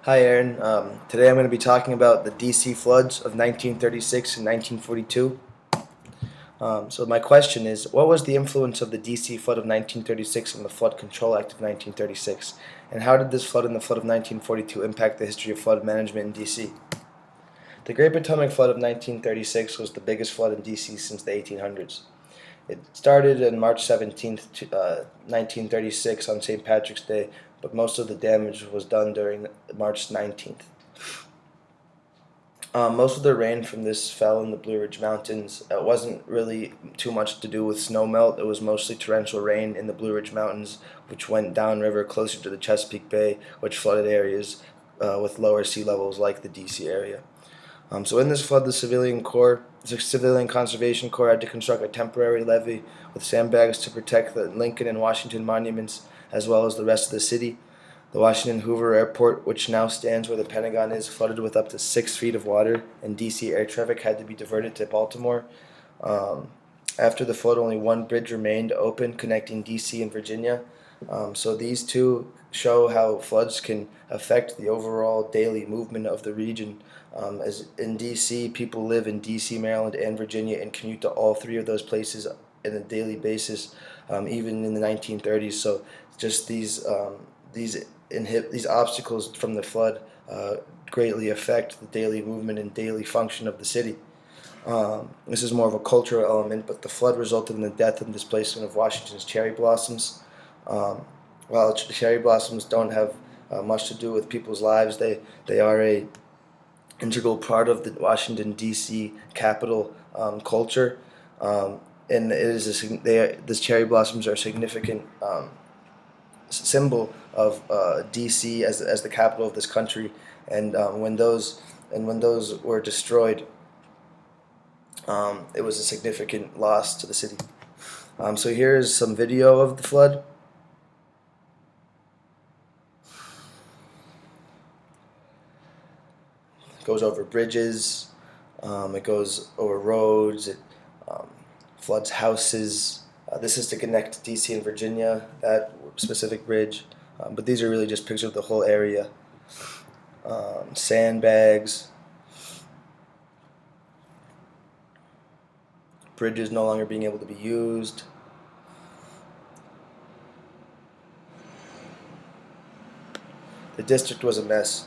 Hi, Aaron. Today I'm going to be talking about the DC floods of 1936 and 1942. So my question is, what was the influence of the DC flood of 1936 and the Flood Control Act of 1936? And how did this flood and the flood of 1942 impact the history of flood management in DC? The Great Potomac Flood of 1936 was the biggest flood in DC since the 1800s. It started on March 17th, 1936 on St. Patrick's Day, but most of the damage was done during March 19th. Most of the rain from this fell in the Blue Ridge Mountains. It wasn't really too much to do with snow melt. It was mostly torrential rain in the Blue Ridge Mountains, which went downriver closer to the Chesapeake Bay, which flooded areas with lower sea levels like the DC area. So in this flood, the Civilian Conservation Corps had to construct a temporary levee with sandbags to protect the Lincoln and Washington monuments, as well as the rest of the city. The Washington Hoover Airport, which now stands where the Pentagon is, flooded with up to 6 feet of water, and DC air traffic had to be diverted to Baltimore. Um, After the flood, only one bridge remained open connecting DC and Virginia. So these two show how floods can affect the overall daily movement of the region. As in DC, people live in DC, Maryland, and Virginia and commute to all three of those places on a daily basis, even in the 1930s. So just these obstacles from the flood greatly affect the daily movement and daily function of the city. This is more of a cultural element, but the flood resulted in the death and displacement of Washington's cherry blossoms. Um, while cherry blossoms don't have much to do with people's lives, they are a integral part of the Washington D.C. capital culture, and it is these cherry blossoms are a significant symbol of D.C. as the capital of this country, and when those were destroyed, it was a significant loss to the city. So here is some video of the flood. It goes over bridges, it goes over roads, it um, floods houses. This is to connect DC and Virginia, that specific bridge. But these are really just pictures of the whole area. Sandbags, bridges no longer being able to be used. The district was a mess.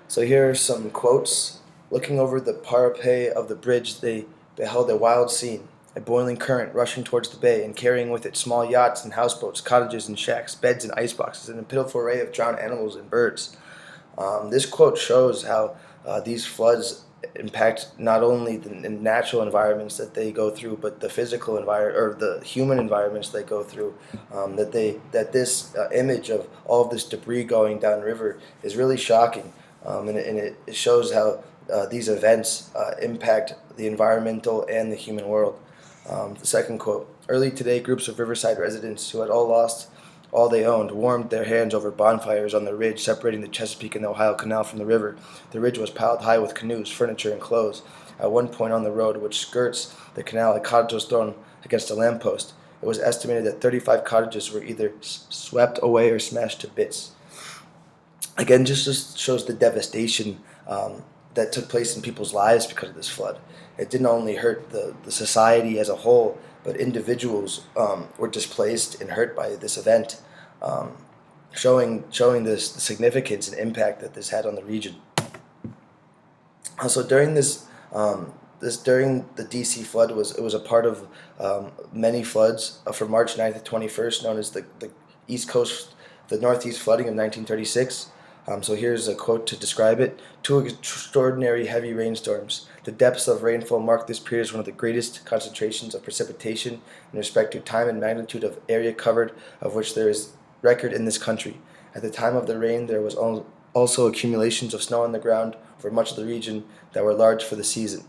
So here are some quotes. Looking over the parapet of the bridge, they beheld a wild scene. A boiling current rushing towards the bay and carrying with it small yachts and houseboats, cottages and shacks, beds and iceboxes, and a pitiful array of drowned animals and birds. This quote shows how these floods impact not only the natural environments that they go through, but the physical environment or the human environments they go through. That this image of all of this debris going downriver is really shocking, and it shows how these events impact the environmental and the human world. The second quote: Early today, groups of Riverside residents who had all lost all they owned warmed their hands over bonfires on the ridge separating the Chesapeake and the Ohio Canal from the river. The ridge was piled high with canoes, furniture, and clothes. At one point on the road which skirts the canal, a cottage was thrown against a lamppost. It was estimated that 35 cottages were either swept away or smashed to bits. Again, just shows the devastation that took place in people's lives because of this flood. It didn't only hurt the society as a whole, but individuals were displaced and hurt by this event, um, showing this the significance and impact that this had on the region. Also, during the DC flood, it was a part of many floods from March 9th to 21st, known as the East Coast, the Northeast flooding of 1936. So here's a quote to describe it. Two extraordinary heavy rainstorms. The depths of rainfall marked this period as one of the greatest concentrations of precipitation in respect to time and magnitude of area covered of which there is record in this country. At the time of the rain, there was also accumulations of snow on the ground for much of the region that were large for the season.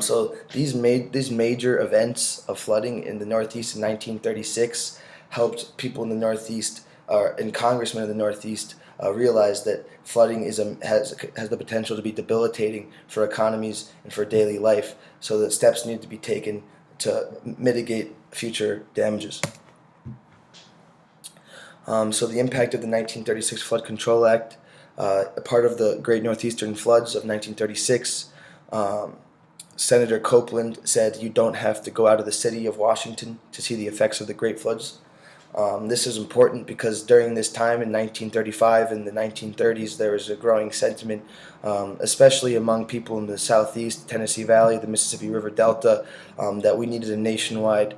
So these major events of flooding in the Northeast in 1936 helped people in the Northeast and congressmen in the Northeast realize that flooding has the potential to be debilitating for economies and for daily life, so that steps need to be taken to mitigate future damages. So the impact of the 1936 Flood Control Act, a part of the Great Northeastern Floods of 1936, Senator Copeland said you don't have to go out of the city of Washington to see the effects of the Great Floods. This is important because during this time in 1935 and the 1930s, there was a growing sentiment, especially among people in the Southeast, Tennessee Valley, the Mississippi River Delta, that we needed a nationwide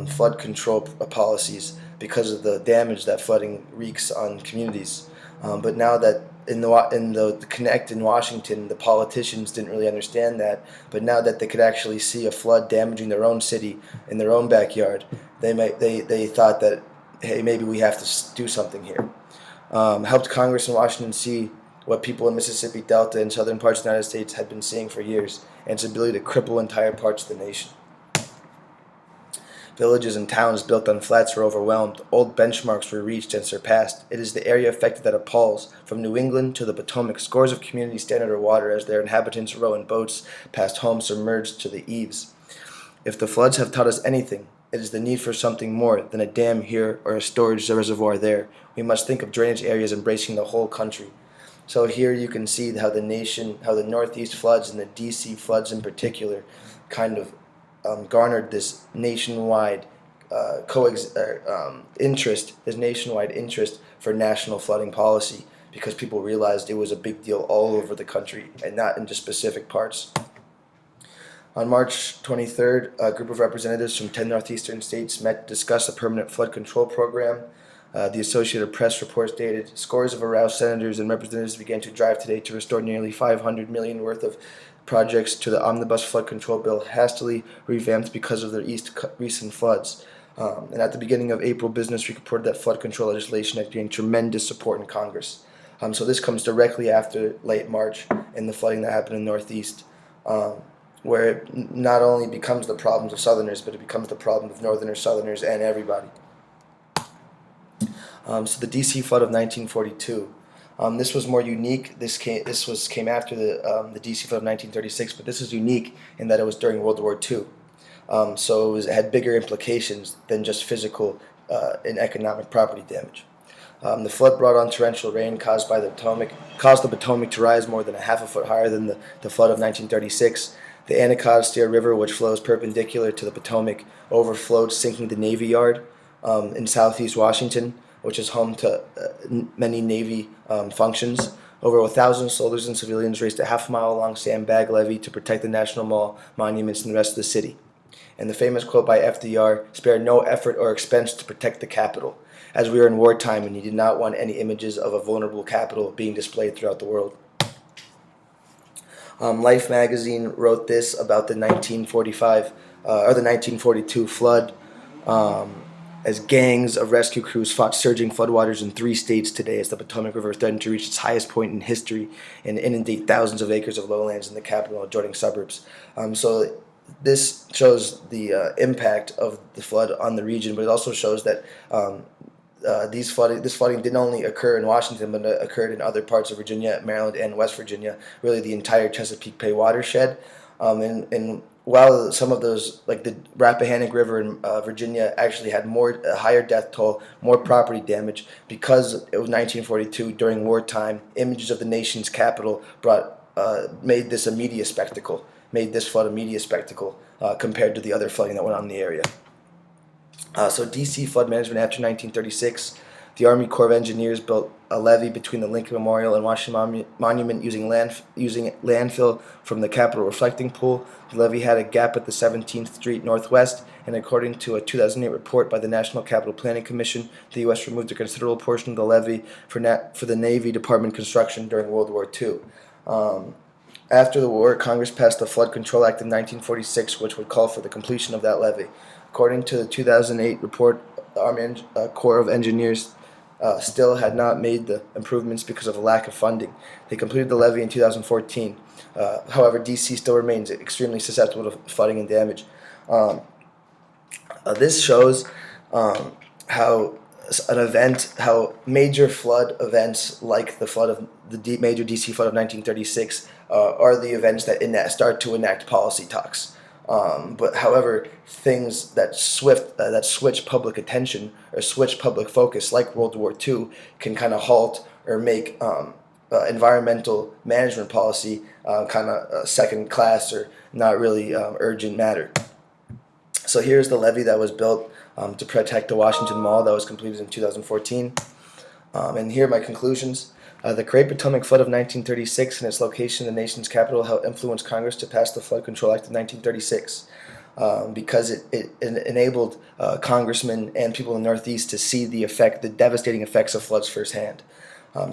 flood control policies because of the damage that flooding wreaks on communities. But now that in the Connect in Washington, the politicians didn't really understand that. But now that they could actually see a flood damaging their own city in their own backyard, they thought that, hey, maybe we have to do something here. Helped Congress in Washington see what people in Mississippi Delta and southern parts of the United States had been seeing for years, and its ability to cripple entire parts of the nation. Villages and towns built on flats were overwhelmed. Old benchmarks were reached and surpassed. It is the area affected that appalls. From New England to the Potomac, scores of communities stand under water as their inhabitants row in boats past homes submerged to the eaves. If the floods have taught us anything, it is the need for something more than a dam here or a storage reservoir there. We must think of drainage areas embracing the whole country. So here you can see how the Northeast floods and the DC floods in particular kind of garnered this nationwide interest for national flooding policy because people realized it was a big deal all over the country and not in just specific parts. On March 23rd, a group of representatives from 10 northeastern states met to discuss a permanent flood control program. The Associated Press reports stated, scores of aroused senators and representatives began to drive today to restore nearly $500 million worth of projects to the omnibus flood control bill, hastily revamped because of the recent floods. And at the beginning of April, Business Week reported that flood control legislation had gained tremendous support in Congress. So this comes directly after late March and the flooding that happened in the Northeast, where it not only becomes the problems of Southerners, but it becomes the problem of Northerners, Southerners, and everybody. So the D.C. flood of 1942. This was more unique. This came after the D.C. flood of 1936, but this is unique in that it was during World War II. So it had bigger implications than just physical and economic property damage. The flood brought on torrential rain caused the Potomac to rise more than a half a foot higher than the flood of 1936. The Anacostia River, which flows perpendicular to the Potomac, overflowed, sinking the Navy Yard in southeast Washington, which is home to many Navy functions. Over 1,000 soldiers and civilians raced a half-mile-long sandbag levee to protect the National Mall, monuments, and the rest of the city. And the famous quote by FDR, spared no effort or expense to protect the Capitol, as we were in wartime and he did not want any images of a vulnerable Capitol being displayed throughout the world. Life magazine wrote this about the 1942 flood. As gangs of rescue crews fought surging floodwaters in 3 states today as the Potomac River threatened to reach its highest point in history and inundate thousands of acres of lowlands in the capital and adjoining suburbs. So this shows the impact of the flood on the region, but it also shows that this flooding didn't only occur in Washington, but it occurred in other parts of Virginia, Maryland, and West Virginia, really the entire Chesapeake Bay watershed. And while some of those, like the Rappahannock River in Virginia, actually had a higher death toll, more property damage, because it was 1942 during wartime, images of the nation's capital made this flood a media spectacle compared to the other flooding that went on in the area. So D.C. flood management after 1936, the Army Corps of Engineers built a levee between the Lincoln Memorial and Washington Monument using landfill from the Capitol reflecting pool. The levee had a gap at the 17th Street Northwest, and according to a 2008 report by the National Capital Planning Commission, the U.S. removed a considerable portion of the levee for the Navy Department construction during World War II. After the war, Congress passed the Flood Control Act of 1946, which would call for the completion of that levee. According to the 2008 report, the Army Corps of Engineers still had not made the improvements because of a lack of funding. They completed the levee in 2014. However, D.C. still remains extremely susceptible to flooding and damage. This shows how major flood events like the flood of the major D.C. flood of 1936 are the events that start to enact policy talks. But however, things that switch public attention or switch public focus, like World War II, can kind of halt or make environmental management policy kind of second class or not really urgent matter. So here's the levee that was built to protect the Washington Mall that was completed in 2014. And here are my conclusions. The Great Potomac Flood of 1936 and its location in the nation's capital helped influence Congress to pass the Flood Control Act of 1936 because it enabled congressmen and people in the Northeast to see the devastating effects of floods firsthand.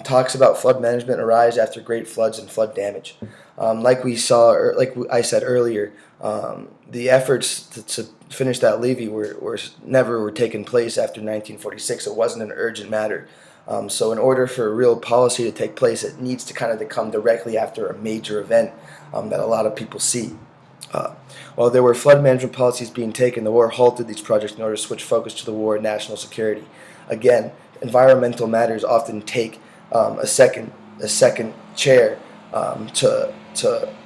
Talks about flood management arise after great floods and flood damage. Like I said earlier, the efforts to finish that levee were never taken place after 1946. It wasn't an urgent matter. So in order for a real policy to take place, it needs to kind of come directly after a major event that a lot of people see. While there were flood management policies being taken, the war halted these projects in order to switch focus to the war and national security. Again, environmental matters often take a second chair to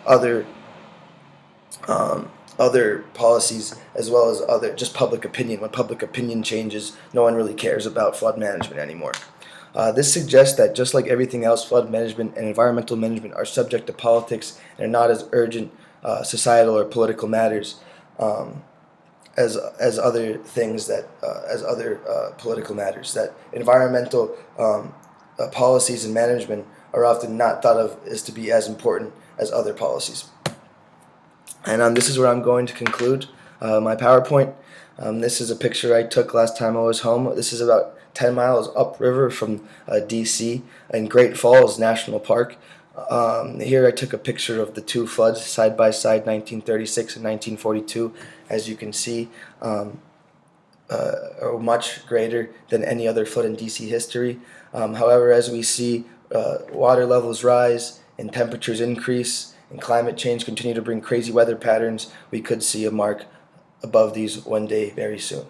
other policies, as well as other just public opinion. When public opinion changes, no one really cares about flood management anymore. This suggests that just like everything else, flood management and environmental management are subject to politics and are not as urgent societal or political matters as other things as other political matters. That environmental policies and management are often not thought of as to be as important as other policies. And this is where I'm going to conclude my PowerPoint. This is a picture I took last time I was home. This is about 10 miles upriver from D.C. in Great Falls National Park. Here I took a picture of the two floods side by side, 1936 and 1942. As you can see, are much greater than any other flood in D.C. history. However, as we see water levels rise and temperatures increase and climate change continue to bring crazy weather patterns, we could see a mark above these one day very soon.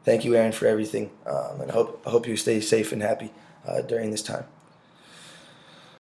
Thank you, Aaron, for everything, and I hope you stay safe and happy during this time.